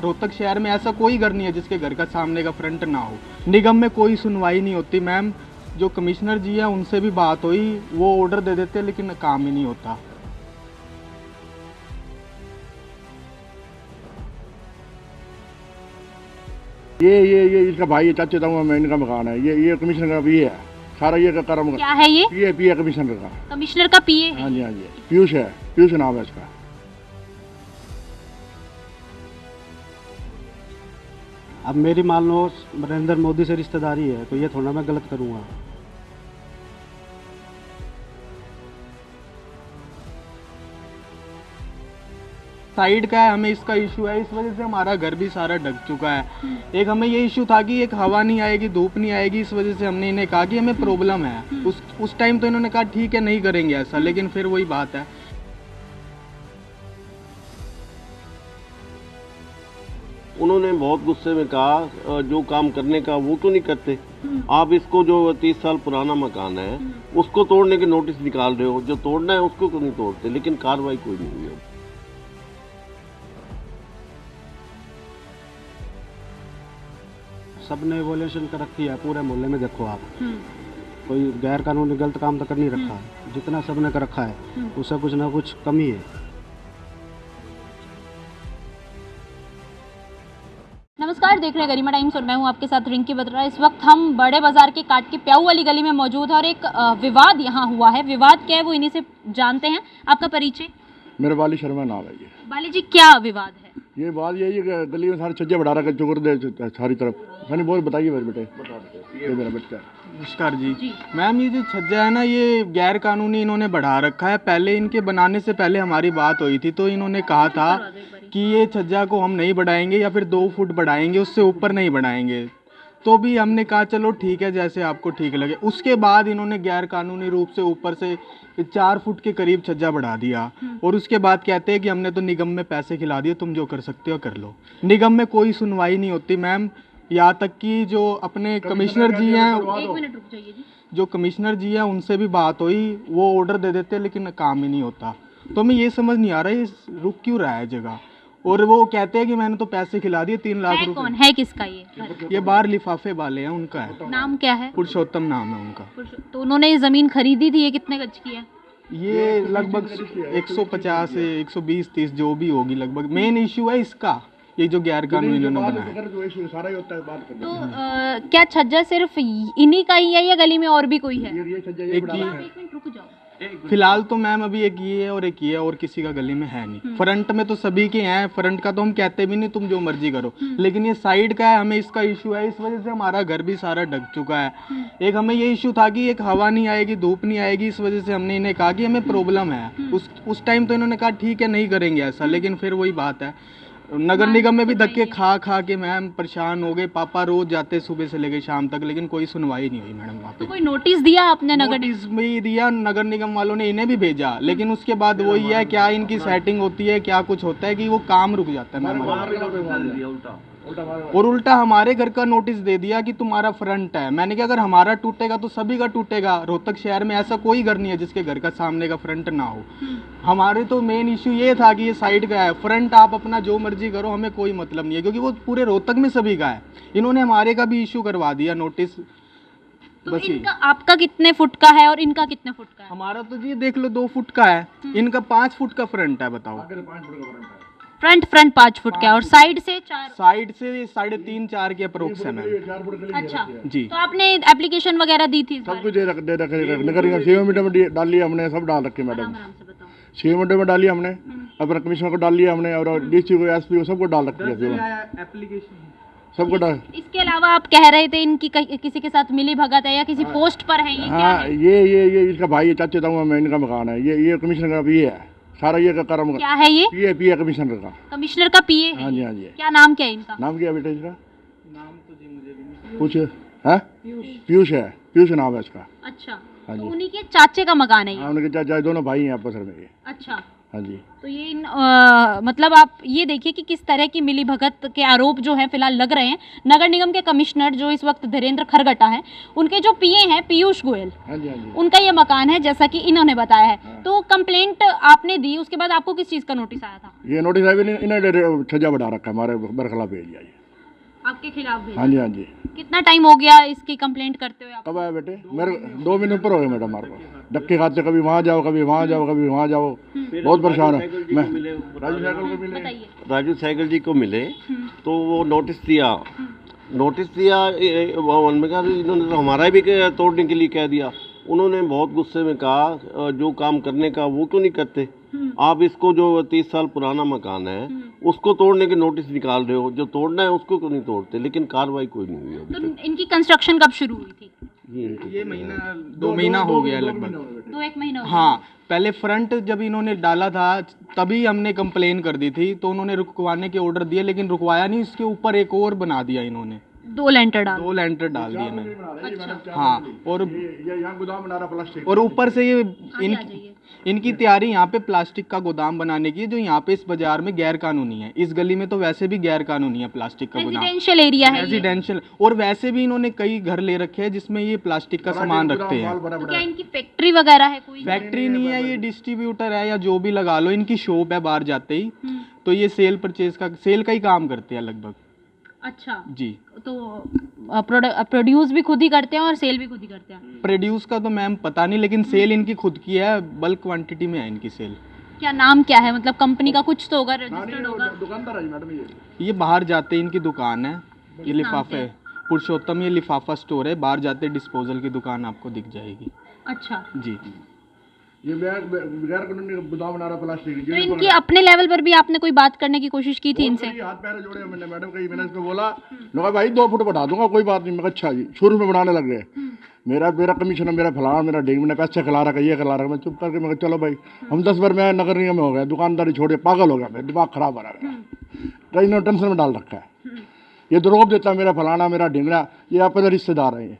रोहतक शहर में ऐसा कोई घर नहीं है जिसके घर का सामने का फ्रंट ना हो। निगम में कोई सुनवाई नहीं होती मैम। जो कमिश्नर जी हैं उनसे भी बात हुई, वो ऑर्डर दे देते लेकिन काम ही नहीं होता। ये इसका भाई है, चाचे ताऊ में इनका मकान है। ये कमिश्नर का भी है सारा। ये कर्म क्या है ये? पीए कमिश्नर का। कमिश्नर का पीए है? हाँ जी हाँ जी, पीयूष है, पीयूष नाम है इसका। अब मेरी मान लो नरेंद्र मोदी से रिश्तेदारी है तो ये थोड़ा मैं गलत करूँगा। साइड का है, हमें इसका इशू है, इस वजह से हमारा घर भी सारा ढक चुका है। एक हमें ये इशू था कि एक हवा नहीं आएगी, धूप नहीं आएगी, इस वजह से हमने इन्हें कहा कि हमें प्रॉब्लम है। उस टाइम तो इन्होंने कहा ठीक है नहीं करेंगे ऐसा, लेकिन फिर वही बात है। उन्होंने बहुत गुस्से में कहा जो काम करने का वो क्यों नहीं करते आप। इसको जो 30 साल पुराना मकान है उसको तोड़ने के नोटिस निकाल रहे हो, जो तोड़ना है उसको क्यों नहीं तोड़ते, लेकिन कार्रवाई कोई नहीं हुई। सबने एवोल्यूशन कर रखी है पूरे मोहल्ले में, देखो आप कोई गैर कानूनी गलत काम तो कर नहीं रखा। जितना सबने कर रखा है उससे कुछ ना कुछ कमी है। नमस्कार, देख रहे हैं गरिमा टाइम्स और मैं हूं आपके साथ रिंकी बत्रा। इस वक्त हम बड़े बाजार के काट के प्याऊ वाली गली में मौजूद है और एक विवाद यहाँ हुआ है। विवाद क्या है वो इन्हीं से जानते हैं। आपका परिचय? मेरा बाली शर्मा नाम है। ये बाली जी, क्या विवाद है? ये बात यही है कि गली में सारे छज्जे बढ़ा रखे, चुकर दे सारी तरफ। मैंने बहुत बताइए मेरे बेटे, ये मेरा बच्चा। नमस्कार जी। मैम ये जो छज्जा है ना, ये गैर कानूनी इन्होंने बढ़ा रखा है। पहले इनके बनाने से पहले हमारी बात हुई थी तो इन्होंने कहा था कि ये छज्जा को हम नहीं बढ़ाएंगे या फिर 2 फुट बढ़ाएंगे, उससे ऊपर नहीं बढ़ाएंगे। तो भी हमने कहा चलो ठीक है जैसे आपको ठीक लगे। उसके बाद इन्होंने गैर कानूनी रूप से ऊपर से 4 फुट के करीब छज्जा बढ़ा दिया और उसके बाद कहते हैं कि हमने तो निगम में पैसे खिला दिए, तुम जो कर सकते हो कर लो। निगम में कोई सुनवाई नहीं होती मैम। यहाँ तक कि जो अपने कमिश्नर जी हैं, एक मिनट रुक जाइए जी। जो कमिश्नर जी हैं उनसे भी बात हुई, वो ऑर्डर दे देते लेकिन काम ही नहीं होता। तो हमें ये समझ नहीं आ रहा है रुक क्यों रहा है जगह। और वो कहते हैं कि मैंने तो पैसे खिला दिए 3 लाख रुपए। कौन है, किसका ये बाहर लिफाफे वाले हैं, उनका है। नाम क्या है? पुरुषोत्तम नाम है उनका। तो उन्होंने ये जमीन खरीदी थी, ये कितने गज की है? ये लगभग 150 से 120-30 जो भी होगी लगभग। मेन इशू है इसका, ये जो गैर कानूनी इन्होंने बनाया। तो क्या छज्जा सिर्फ इन्हीं का ही है या गली में और भी कोई है? एक ही रुक जाओ। फिलहाल तो मैम अभी एक ये है और एक ये है, और किसी का गली में है नहीं। फ्रंट में तो सभी के हैं, फ्रंट का तो हम कहते भी नहीं तुम जो मर्जी करो, लेकिन ये साइड का है, हमें इसका इशू है, इस वजह से हमारा घर भी सारा ढक चुका है। एक हमें ये इशू था कि एक हवा नहीं आएगी, धूप नहीं आएगी, इस वजह से हमने इन्हें कहा कि हमें प्रॉब्लम है। उस टाइम तो इन्होंने कहा ठीक है नहीं करेंगे ऐसा, लेकिन फिर वही बात है। नगर निगम में भी धक्के खा के मैम परेशान हो गए। पापा रोज जाते सुबह से लेकर शाम तक, लेकिन कोई सुनवाई नहीं हुई मैडम वहाँ पे। तो कोई नोटिस दिया आपने? नोटिस भी दिया, नगर निगम वालों ने इन्हें भी भेजा, लेकिन उसके बाद वही है, क्या इनकी सेटिंग होती है, क्या कुछ होता है कि वो काम रुक जाता है मैम। और उल्टा हमारे घर का नोटिस दे दिया कि तुम्हारा फ्रंट है। मैंने कहा अगर हमारा टूटेगा तो सभी का टूटेगा। रोहतक शहर में ऐसा कोई घर नहीं है जिसके घर का सामने का फ्रंट ना हो। हमारे तो मेन इशू ये था कि ये साइड का है, फ्रंट आप अपना जो मर्जी करो, हमें कोई मतलब नहीं है, क्योंकि वो पूरे रोहतक में सभी का है। इन्होंने हमारे का भी इशू करवा दिया नोटिस। तो इनका आपका कितने फुट का है और इनका कितने फुट का है? हमारा तो जी देख लो 2 फुट का है, इनका 5 फुट का फ्रंट है। बताओ, फ्रंट 5 फुट का है और साइड से 4? साइड से 3.5-4 के अप्रोक्स है मैम। अच्छा जी। तो आपने एप्लीकेशन वगैरह दी थी? सब कुछ दे रखे। नगर निगम 6 मीटर में डाली हमने, सब डाल रखे मैडम। 6 मीटर में डाली हमने, अपना कमिश्नर को डाल लिया हमने, और डीसी को, एसपी को, सबको डाल रखी है एप्लीकेशन सबको डाल। इसके अलावा आप कह रहे थे इनकी किसी के साथ मिली भगत है या किसी पोस्ट पर है? ये क्या है? ये इसका भाई है, चाचे ताऊ में इनका मकान है। ये कमिश्नर का भी है सारा। ये कर्म क्या है ये? पीए कमिश्नर का। कमिश्नर का पीए है? हाँ जी हाँ जी। क्या नाम क्या है इनका? नाम क्या है बेटा इसका? नाम तो जी मुझे भी नहीं कुछ है, पीयूष है, पीयूष नाम है इसका। अच्छा, हाँ तो जी। उन्हीं के चाचे का मकान है ये? हाँ, उनके चाचा दोनों भाई हैं आपस में ये। अच्छा, हाँ जी। तो ये मतलब आप ये देखिए कि किस तरह की मिलीभगत के आरोप जो है फिलहाल लग रहे हैं। नगर निगम के कमिश्नर जो इस वक्त धीरेन्द्र खरगटा हैं, उनके जो पीए हैं पीयूष गोयल, हाँ जी, हाँ जी। उनका ये मकान है जैसा कि इन्होंने बताया है। तो कंप्लेंट आपने दी, उसके बाद आपको किस चीज़ का नोटिस आया था? ये नोटिस है भी इन्हें सजा बढ़ा रखा है, हमारे बरखलाफ भेज दिया ये। आपके खिलाफ भेजा? हाँ जी, हाँ जी। कितना टाइम हो गया इसकी कंप्लेंट करते हुए आपको? कब आया बेटे? मेरे 2 महीने ऊपर हो गए मैडम हमारे को। धक्के खाते, कभी वहाँ जाओ, कभी वहाँ जाओ, कभी वहाँ जाओ, बहुत परेशान है मैं। राजू साइकिल को मिले, बताइए। राजू साइकिल जी को मिले तो वो नोटिस दिया, उन्होंने कहा इन्होंने तो हमारा भी तोड़ने के लिए कह दिया। उन्होंने बहुत गुस्से में कहा जो काम करने का वो क्यों नहीं करते आप, इसको जो 30 साल पुराना मकान है उसको तोड़ने के नोटिस निकाल रहे हो, जो तोड़ना है उसको क्यों नहीं तोड़ते, लेकिन कार्रवाई कोई नहीं हुई अभी तो इनकी कंस्ट्रक्शन कब शुरू हुई थी? ये महीना 2 महीना हो गया लगभग। 2-1 महीना हो गया। हाँ, पहले फ्रंट जब इन्होंने डाला था तभी हमने कंप्लेन कर दी थी, तो उन्होंने रुकवाने के ऑर्डर दिए, लेकिन रुकवाया नहीं, इसके ऊपर एक और बना दिया इन्होंने। 2 लेंटर डाल। 2 लेंटर डाल दिए मैंने। अच्छा। हाँ, और ये यहाँ गोदाम बना रहा प्लास्टिक। और ऊपर से ये आगे आ जाइए। इनकी तैयारी यहाँ पे प्लास्टिक का गोदाम बनाने की है, जो यहाँ पे इस बाजार में गैर कानूनी है। इस गली में तो वैसे भी गैर कानूनी है प्लास्टिक का गोदाम, रेजिडेंशियल एरिया है ये। रेजिडेंशियल। और वैसे भी इन्होंने कई घर ले रखे हैं जिसमें ये प्लास्टिक का सामान रखते हैं। तो क्या इनकी फैक्ट्री वगैरह है कोई? फैक्ट्री नहीं है, ये डिस्ट्रीब्यूटर है या जो भी लगा लो, इनकी शॉप है बाहर जाते ही। तो ये सेल का ही काम करते हैं लगभग। अच्छा जी। तो प्रोड्यूस भी खुद ही करते हैं और सेल भी खुद ही करते हैं? प्रोड्यूस का तो मैम पता नहीं, लेकिन सेल इनकी खुद की है, बल्क क्वांटिटी में है इनकी सेल। क्या नाम क्या है, मतलब कंपनी का कुछ तो होगा, रजिस्टर्ड होगा? दुकानदार है मैडम ये। ये बाहर जाते इनकी दुकान है, ये लिफाफे, पुरुषोत्तम ये लिफाफा स्टोर है, बाहर जाते डिस्पोजल की दुकान आपको दिख जाएगी। अच्छा जी। ये गैर कानूनी गोदाम बना रहा प्लास्टिक। तो इनकी अपने लेवल पर भी आपने कोई बात करने की कोशिश की थी इनसे? हाथ पैर जोड़े मैंने मैडम कही, मैंने इसको बोला लगा भाई 2 फुट बढ़ा दूंगा कोई बात नहीं। मैं अच्छा जी, शुरू में बढ़ाने लग गए। मेरा कमीशन है, मेरा फलाना, मेरा डेंग, मैंने पैसे खिला रखा, ये खिला रखा। मैं चुप करके मैं चलो भाई हम 10 बार मैं नगर निगम में हो गया, दुकानदारी छोड़ के पागल हो गया, मेरा दिमाग खराब हो रहा है। कहीं ना टेंशन में डाल रखा है, ये तो रोक देता है मेरा फलाना, मेरा ढिंगना, ये अपने रिश्तेदार हैं।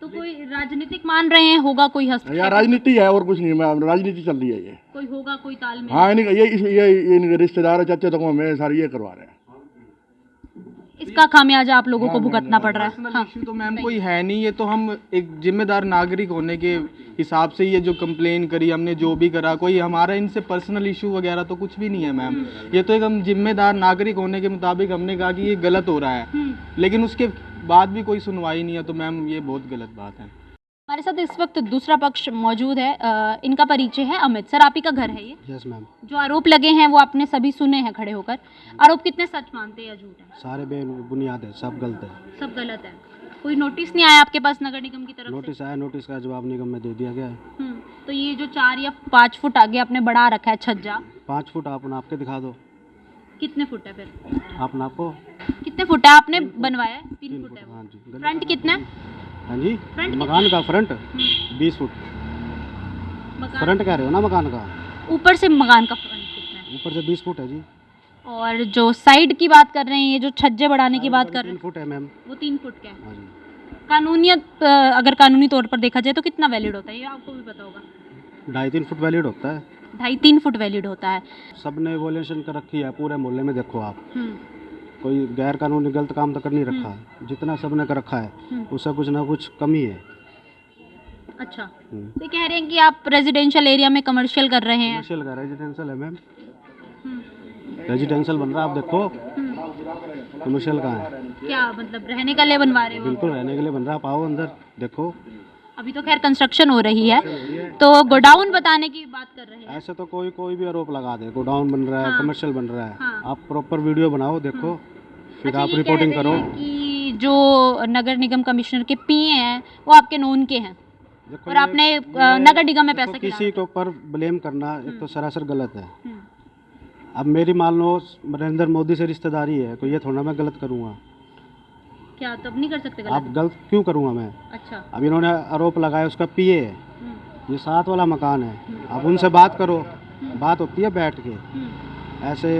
तो कोई राजनीतिक मान रहे हैं, होगा कोई हस्तक्षेप? यार राजनीति है और कुछ नहीं, राजनीति चल रही है ये। कोई होगा कोई तालमेल? हाँ, ये इनके रिश्तेदार है, चाचे तो हमें सारे ये करवा रहे हैं। इसका खामियाजा आप लोगों को भुगतना पड़ रहा है। पर्सनल हाँ। इश्यू तो मैम कोई है नहीं, ये तो हम एक जिम्मेदार नागरिक होने के हिसाब से ये जो कंप्लेन करी हमने, जो भी करा, कोई हमारा इनसे पर्सनल इशू वगैरह तो कुछ भी नहीं है मैम। ये तो एक हम जिम्मेदार नागरिक होने के मुताबिक हमने कहा कि ये गलत हो रहा है, लेकिन उसके बाद भी कोई सुनवाई नहीं है, तो मैम ये बहुत गलत बात है। हमारे साथ इस वक्त दूसरा पक्ष मौजूद है। इनका परिचय है अमित। सर, आप ही का घर है ये? Yes ma'am. जो आरोप लगे हैं वो आपने सभी सुने हैं खड़े होकर। आरोप कितने सच मानते हैं या झूठ है? सारे बेबुनियाद है, सब गलत है। सब गलत है। कोई नोटिस नहीं आया आपके पास नगर निगम की तरफ से? नोटिस आया, नोटिस का जवाब निगम में दे दिया गया है। तो ये जो 4 या 5 फुट आगे आपने बढ़ा रखा है छज्जा, 5 फुट आप नाप के दिखा दो। कितने फुट है फिर? आप नापो। कितने फुट है आपने बनवाया है? 3 फुट है वो। हाँ जी। गलत फ्रंट कितना है? हाँ जी, फ्रंट मकान का फ्रंट 20 फुट। मकान फ्रंट कह रहे हो ना मकान का? ऊपर से मकान का फ्रंट कितना है? ऊपर से 20 फुट है जी। और जो साइड की बात कर रहे हैं, ये जो छज्जे बढ़ाने की बात कर रहे 3 फुट है मैम। हैं, वो 3 फुट का है। हाँ जी। कानूनियत अगर कानूनी तौर पर देखा जाए तो कितना वैलिड होता है, ये आपको भी पता होगा? 2.5-3 फुट वैलिड होता है। 2.5-3 फुट वैलिड होता है। सबने वॉल्यूशन कर रखी है पूरे मोहल्ले में, देखो आप। हम्म, कोई गैर कानूनी गलत काम तो कर नहीं रखा है, जितना सबने कर रखा है उससे कुछ ना कुछ कमी है। अच्छा, तो कह रहे हैं कि आप रेजिडेंशियल एरिया में कमर्शियल कर रहे हैं। कमर्शियल का रेजिडेंशियल है मैम, रेजिडेंशियल बन रहा है, आप देखो कमर्शियल कहाँ है। क्या मतलब रहने के लिए बनवा रहे हो? बिल्कुल रहने के लिए बन रहा है, आप आओ अंदर देखो। अभी तो खैर कंस्ट्रक्शन हो रही है, तो गोडाउन बताने की बात कर रहे हैं। ऐसे तो कोई भी आरोप लगा दे, गोडाउन बन रहा है, हाँ। कमर्शियल बन रहा है। हाँ। आप प्रॉपर वीडियो बनाओ, देखो, फिर अच्छा, आप ये कह रिपोर्टिंग रहे करो। हैं कि जो नगर निगम कमिश्नर के पीए हैं वो आपके नोन के हैं देखो और ये- आपने ये नगर निगम में देखो, पैसा किसी के ऊपर ब्लेम करना एक तो सरासर गलत है। हम्म, अब मेरी मान लो नरेंद्र मोदी से रिश्तेदारी है, कोई ये थोड़ा मैं गलत करूँगा। क्या तब नहीं कर सकते आप गलत? गलत क्यों करूँगा मैं? अच्छा। अब इन्होंने आरोप लगाया उसका पीए है, हम्म, ये 7 वाला मकान है। अब उनसे बात करो, बात होती है बैठ के, ऐसे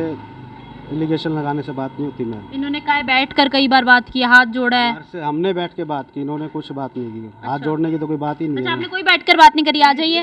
एलिगेशन लगाने से बात नहीं होती मैम। इन्होंने कहा बैठ कर कई बार बात की, हाथ जोड़ा है। घर से हमने बैठ के बात की, इन्होंने कुछ बात नहीं की। हाथ जोड़ने की तो कोई बात ही नहीं अच्छा, है। आपने कोई बैठ कर बात नहीं करी? आ जाइए।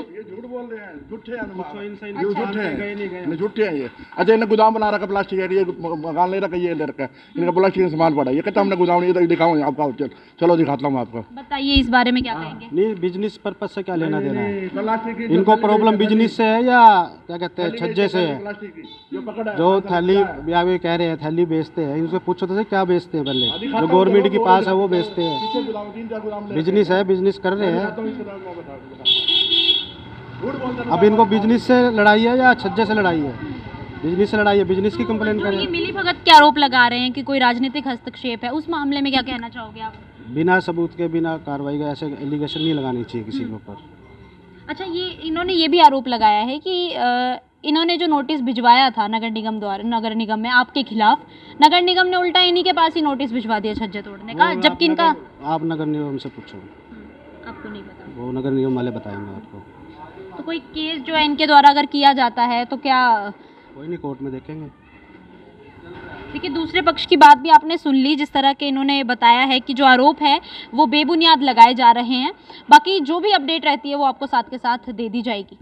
बोल रहे हैं, झूठे हैं पूछो इनसे, ये इनको झूठे जानते हैं, गए नहीं गए। ये झूठे हैं ये। अच्छा इन्हें गोदाम बना रखा प्लास्टिक है, ये मकान ले रखा, ये ले रखा है, इनका प्लास्टिक का सामान पड़ा है। ये कहता हमने गोदाम नहीं, इधर दिखाऊं आपका, चलो दिखाता हूँ आपको। बताइए इस बारे में क्या कहेंगे? नहीं, बिजनेस पर्पज से क्या लेना देना है? प्लास्टिक की इनको प्रॉब्लम बिजनेस से है या क्या कहते हैं छज्जे से है? प्लास्टिक की जो पकड़ है, जो थैली या वे कह रहे हैं थैली बेचते हैं, इनसे पूछो तो सही क्या बेचते हैं पहले, जो गवर्नमेंट के पास है वो बेचते हैं। पीछे गोदाम 3-4 गोदाम ले बिजनेस है, बिजनेस कर रहे हैं। तो इसके बाद मैं बता झूठ बोलते हैं। अब इनको बिजनेस से लड़ाई है या छज्जे से लड़ाई है? बिजनेस से लड़ाई है, बिजनेस की कंप्लेंट जो ये करें। मिली भगत के आरोप लगा रहे हैं कि कोई राजनीतिक हस्तक्षेप है, उस मामले में क्या कहना चाहोगे आप? बिना सबूत के, बिना कार्रवाई के ऐसे एलिगेशन नहीं लगानी चाहिए किसी के ऊपर। अच्छा, ये इन्होंने ये भी आरोप लगाया है कि इन्होंने जो नोटिस भिजवाया था नगर निगम में आपके खिलाफ, नगर निगम ने उल्टा इन्हीं के पास ही नोटिस भिजवा दिया छज्जे तोड़ने का, जबकि इनका आप नगर निगम से पूछो, आपको नहीं पता। वो नगर निगम वाले बताएंगे आपको। तो कोई केस जो है इनके द्वारा अगर किया जाता है तो क्या? कोई नहीं, कोर्ट में देखेंगे। देखिए, दूसरे पक्ष की बात भी आपने सुन ली, जिस तरह के इन्होंने बताया है कि जो आरोप है वो बेबुनियाद लगाए जा रहे हैं। बाकी जो भी अपडेट रहती है वो आपको साथ के साथ दे दी जाएगी।